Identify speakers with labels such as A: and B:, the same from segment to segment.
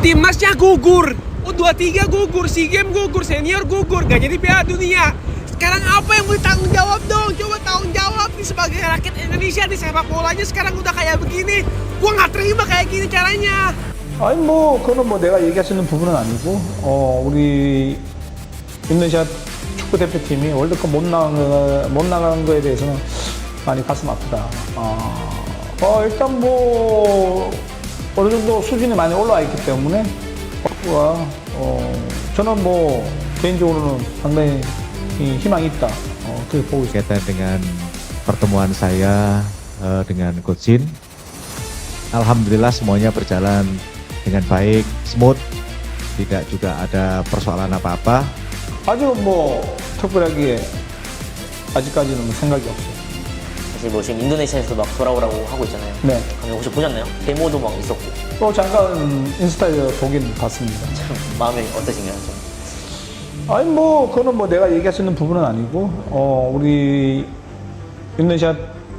A: Timnasnya gugur, U23 gugur, SEA Games gugur, senior gugur, gak jadi Piala Dunia. Sekarang apa yang mau tanggung jawab dong? Coba tanggung jawab nih sebagai rakyat Indonesia nih, sepak bolanya sekarang udah kayak begini. Gua nggak terima kayak gini caranya.
B: 아니 뭐 그거는 뭐 내가 얘기할 수 있는 부분은 아니고 우리 인도네시아 축구 대표팀이 월드컵 못 나간 거에 대해서는 많이 가슴 아프다. 일단 뭐 어느 정도 수준이 많이 올라와 있기 때문에 저는 뭐 개인적으로는 상당히 희망이 있다. 그렇게 보고 있습니다.
C: Kaitan dengan pertemuan saya dengan Coach Shin, alhamdulillah semuanya berjalan dengan baik, smooth, tidak juga ada persoalan apa-apa.
B: 아주 뭐 특별하게 아직까지는 생각이 없어요.
D: 사실 뭐 지금 인도네시아에서 막 돌아오라고 하고 있잖아요.
B: 네.
D: 혹시 보셨나요? 데모도 막 있었고.
B: 잠깐 인스타에 보긴 봤습니다.
D: 참 마음이 어떠신가요? 좀?
B: 아니 뭐 그거는 뭐 내가 얘기할 수 있는 부분은 아니고 우리 인도네시아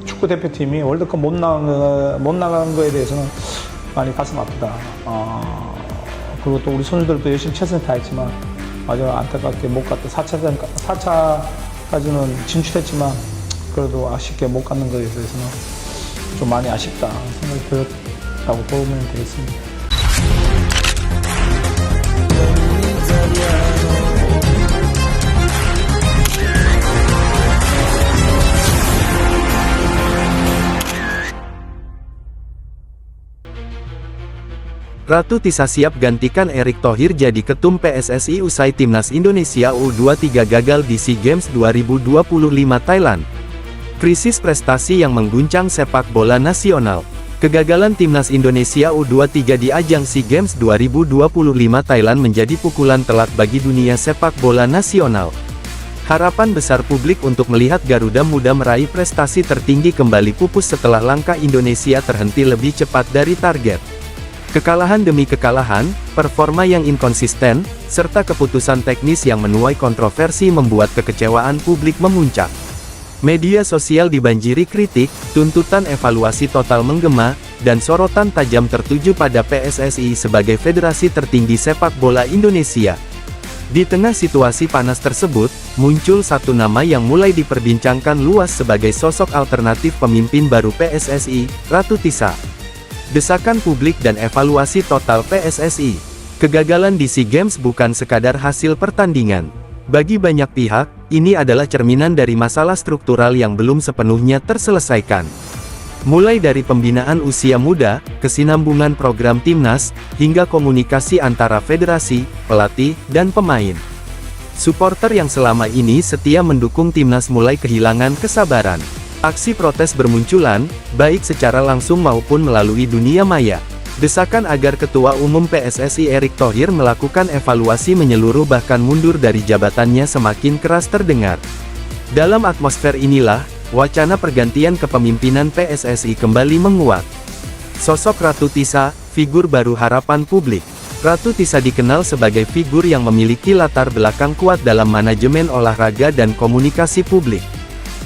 B: 축구 대표팀이 월드컵 못 나간 거에 대해서는 많이 가슴 아프다. 그리고 또 우리 선수들도 열심히 최선을 다했지만 아주 안타깝게 못 갔다. 4차까지는 진출했지만 그래도 아쉽게 못 갔는 거에 대해서는 좀 많이 아쉽다 생각이 들었다고 보면 되겠습니다.
E: Ratu Tisa siap gantikan Erick Thohir jadi ketum PSSI usai Timnas Indonesia U23 gagal di SEA Games 2025 Thailand. Krisis prestasi yang mengguncang sepak bola nasional. Kegagalan Timnas Indonesia U23 di ajang SEA Games 2025 Thailand menjadi pukulan telak bagi dunia sepak bola nasional. Harapan besar publik untuk melihat Garuda Muda meraih prestasi tertinggi kembali pupus setelah langkah Indonesia terhenti lebih cepat dari target. Kekalahan demi kekalahan, performa yang inkonsisten, serta keputusan teknis yang menuai kontroversi membuat kekecewaan publik memuncak. Media sosial dibanjiri kritik, tuntutan evaluasi total menggema, dan sorotan tajam tertuju pada PSSI sebagai federasi tertinggi sepak bola Indonesia. Di tengah situasi panas tersebut, muncul satu nama yang mulai diperbincangkan luas sebagai sosok alternatif pemimpin baru PSSI, Ratu Tisa. Desakan publik dan evaluasi total PSSI. Kegagalan di SEA Games bukan sekadar hasil pertandingan. Bagi banyak pihak, ini adalah cerminan dari masalah struktural yang belum sepenuhnya terselesaikan. Mulai dari pembinaan usia muda, kesinambungan program timnas, hingga komunikasi antara federasi, pelatih, dan pemain. Supporter yang selama ini setia mendukung timnas mulai kehilangan kesabaran. Aksi protes bermunculan, baik secara langsung maupun melalui dunia maya. Desakan agar Ketua Umum PSSI Erick Thohir melakukan evaluasi menyeluruh bahkan mundur dari jabatannya semakin keras terdengar. Dalam atmosfer inilah, wacana pergantian kepemimpinan PSSI kembali menguat. Sosok Ratu Tisa, figur baru harapan publik. Ratu Tisa dikenal sebagai figur yang memiliki latar belakang kuat dalam manajemen olahraga dan komunikasi publik.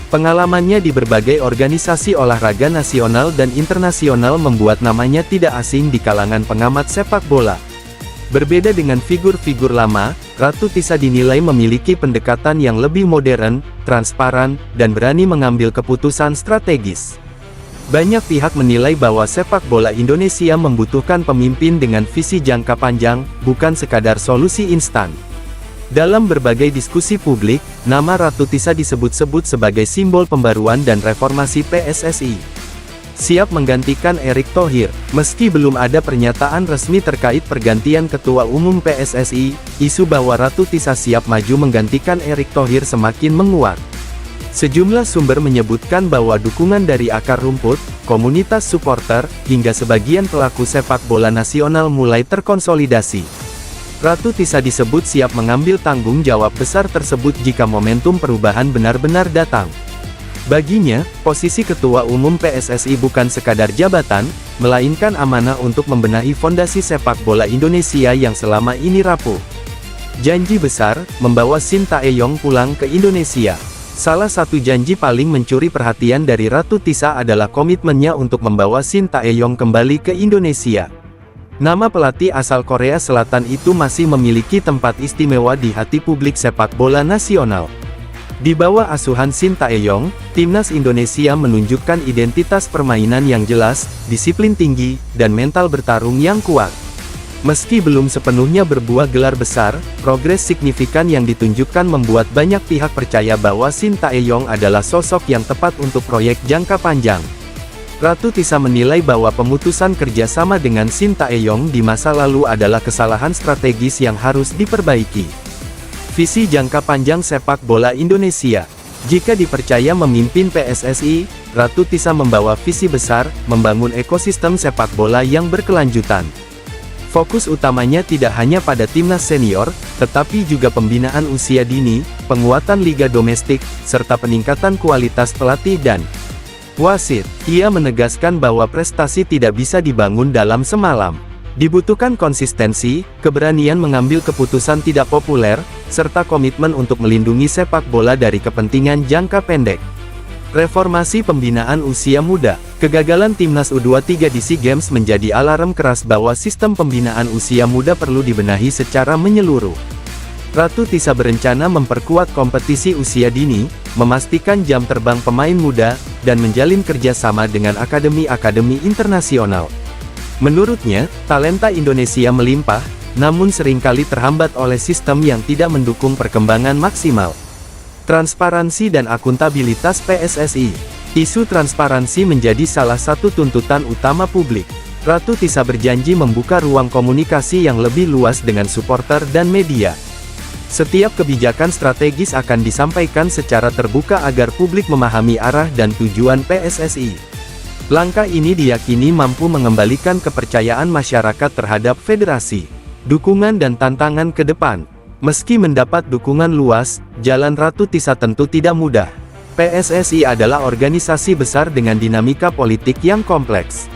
E: Pengalamannya di berbagai organisasi olahraga nasional dan internasional membuat namanya tidak asing di kalangan pengamat sepak bola. Berbeda dengan figur-figur lama, Ratu Tisa dinilai memiliki pendekatan yang lebih modern, transparan, dan berani mengambil keputusan strategis. Banyak pihak menilai bahwa sepak bola Indonesia membutuhkan pemimpin dengan visi jangka panjang, bukan sekadar solusi instan. Dalam berbagai diskusi publik, nama Ratu Tisa disebut-sebut sebagai simbol pembaruan dan reformasi PSSI. Siap menggantikan Erick Thohir. Meski belum ada pernyataan resmi terkait pergantian Ketua Umum PSSI, isu bahwa Ratu Tisa siap maju menggantikan Erick Thohir semakin menguat. Sejumlah sumber menyebutkan bahwa dukungan dari akar rumput, komunitas supporter, hingga sebagian pelaku sepak bola nasional mulai terkonsolidasi. Ratu Tisa disebut siap mengambil tanggung jawab besar tersebut jika momentum perubahan benar-benar datang. Baginya, posisi Ketua Umum PSSI bukan sekadar jabatan, melainkan amanah untuk membenahi fondasi sepak bola Indonesia yang selama ini rapuh. Janji besar, membawa Shin Tae-yong pulang ke Indonesia. Salah satu janji paling mencuri perhatian dari Ratu Tisa adalah komitmennya untuk membawa Shin Tae-yong kembali ke Indonesia. Nama pelatih asal Korea Selatan itu masih memiliki tempat istimewa di hati publik sepak bola nasional. Di bawah asuhan Shin Tae-yong, timnas Indonesia menunjukkan identitas permainan yang jelas, disiplin tinggi, dan mental bertarung yang kuat. Meski belum sepenuhnya berbuah gelar besar, progres signifikan yang ditunjukkan membuat banyak pihak percaya bahwa Shin Tae-yong adalah sosok yang tepat untuk proyek jangka panjang. Ratu Tisa menilai bahwa pemutusan kerjasama dengan Shin Tae-yong di masa lalu adalah kesalahan strategis yang harus diperbaiki. Visi jangka panjang sepak bola Indonesia. Jika dipercaya memimpin PSSI, Ratu Tisa membawa visi besar, membangun ekosistem sepak bola yang berkelanjutan. Fokus utamanya tidak hanya pada timnas senior, tetapi juga pembinaan usia dini, penguatan liga domestik, serta peningkatan kualitas pelatih dan wasit. Ia menegaskan bahwa prestasi tidak bisa dibangun dalam semalam. Dibutuhkan konsistensi, keberanian mengambil keputusan tidak populer, serta komitmen untuk melindungi sepak bola dari kepentingan jangka pendek. Reformasi pembinaan usia muda. Kegagalan timnas U23 di SEA Games menjadi alarm keras bahwa sistem pembinaan usia muda perlu dibenahi secara menyeluruh. Ratu Tisa berencana memperkuat kompetisi usia dini, memastikan jam terbang pemain muda, dan menjalin kerjasama dengan akademi-akademi internasional. Menurutnya, talenta Indonesia melimpah, namun seringkali terhambat oleh sistem yang tidak mendukung perkembangan maksimal. Transparansi dan akuntabilitas PSSI. Isu transparansi menjadi salah satu tuntutan utama publik. Ratu Tisa berjanji membuka ruang komunikasi yang lebih luas dengan supporter dan media. Setiap kebijakan strategis akan disampaikan secara terbuka agar publik memahami arah dan tujuan PSSI. Langkah ini diyakini mampu mengembalikan kepercayaan masyarakat terhadap federasi. Dukungan dan tantangan ke depan. Meski mendapat dukungan luas, jalan Ratu Tisa tentu tidak mudah. PSSI adalah organisasi besar dengan dinamika politik yang kompleks.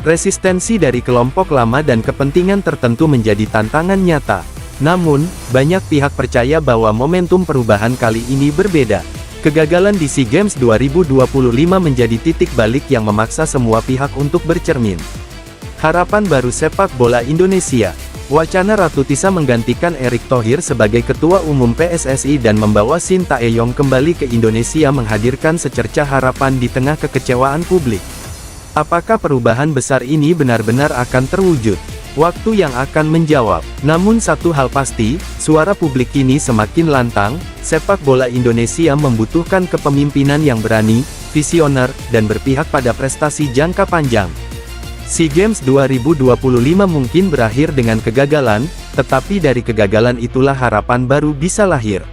E: Resistensi dari kelompok lama dan kepentingan tertentu menjadi tantangan nyata. Namun, banyak pihak percaya bahwa momentum perubahan kali ini berbeda. Kegagalan di SEA Games 2025 menjadi titik balik yang memaksa semua pihak untuk bercermin. Harapan baru sepak bola Indonesia. Wacana Ratu Tisa menggantikan Erick Thohir sebagai Ketua Umum PSSI dan membawa Shin Tae-yong kembali ke Indonesia menghadirkan secercah harapan di tengah kekecewaan publik. Apakah perubahan besar ini benar-benar akan terwujud? Waktu yang akan menjawab. Namun satu hal pasti, suara publik kini semakin lantang, sepak bola Indonesia membutuhkan kepemimpinan yang berani, visioner, dan berpihak pada prestasi jangka panjang. SEA Games 2025 mungkin berakhir dengan kegagalan, tetapi dari kegagalan itulah harapan baru bisa lahir.